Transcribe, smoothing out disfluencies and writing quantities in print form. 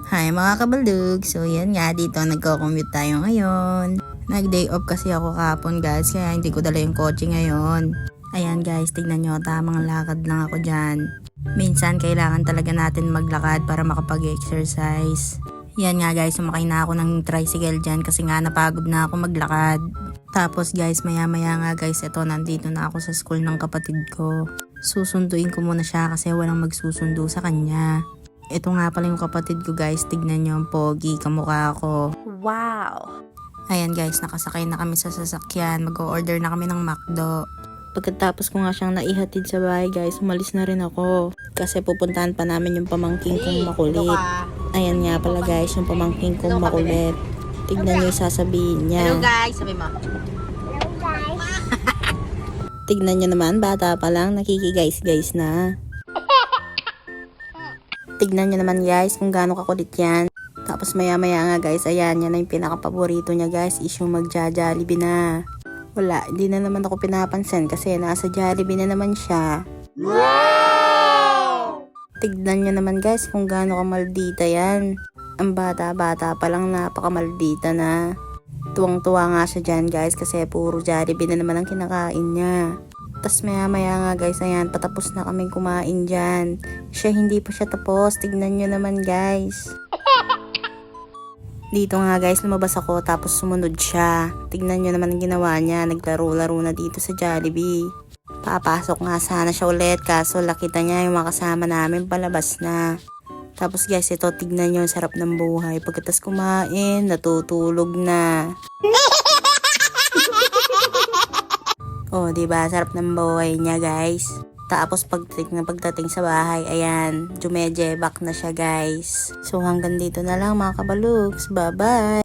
Hi mga kabalug! So yan nga, dito nagko-commute tayo ngayon. Nag-day off kasi ako kahapon guys, kaya hindi ko dala yung kotse ngayon. Ayan guys, tignan nyo, tamang lakad lang ako dyan. Minsan kailangan talaga natin maglakad para makapag-exercise. Yan nga guys, sumakay na ako ng tricycle dyan kasi nga napagod na ako maglakad. Tapos guys, maya nga guys, ito nandito na ako sa school ng kapatid ko. Susunduin ko muna siya kasi walang magsusundo sa kanya. Ito nga pala yung kapatid ko guys, tignan nyo ang pogi, kamukha ko. Wow! Ayan guys, nakasakay na kami sa sasakyan, mag-o-order na kami ng McDo. Pagkatapos ko nga siyang naihatid sa bahay guys, umalis na rin ako. Kasi pupuntahan pa namin yung pamangking kong makulit. Ayan nga pala guys, yung pamangking kong makulit. Tignan nyo yung sasabihin niya. Hello guys, sabi mo. Tignan nyo naman, bata pa lang, nakiki-guys na. Tignan nyo naman guys kung gaano kakulit yan. Tapos maya nga guys, ayan, yan na yung pinaka-paborito niya guys, is yung magja-Jollibee na. Wala, hindi na naman ako pinapansin kasi nasa Jollibee na naman siya. Wow! Tignan nyo naman guys kung gaano kamaldita yan. Ang bata-bata pa lang, napakamaldita na. Tuwang-tuwa nga siya dyan guys kasi puro Jollibee na naman ang kinakain niya. Tapos maya nga guys, ayan, patapos na kaming kumain dyan. Siya, hindi pa siya tapos. Tignan nyo naman guys. Dito nga guys, lumabas ako tapos sumunod siya. Tignan nyo naman ang ginawa niya. Naglaro-laro na dito sa Jollibee. Papasok nga sana siya ulit kaso nakita niya yung mga kasama namin palabas na. Tapos guys, ito, tignan nyo, sarap ng buhay. Pagkatas kumain, natutulog na. Oh, diba? Sarap ng buhay niya, guys. Tapos pagdating sa bahay, ayan, jumejebak na siya, guys. So hanggang dito na lang mga kabalugs. Bye-bye!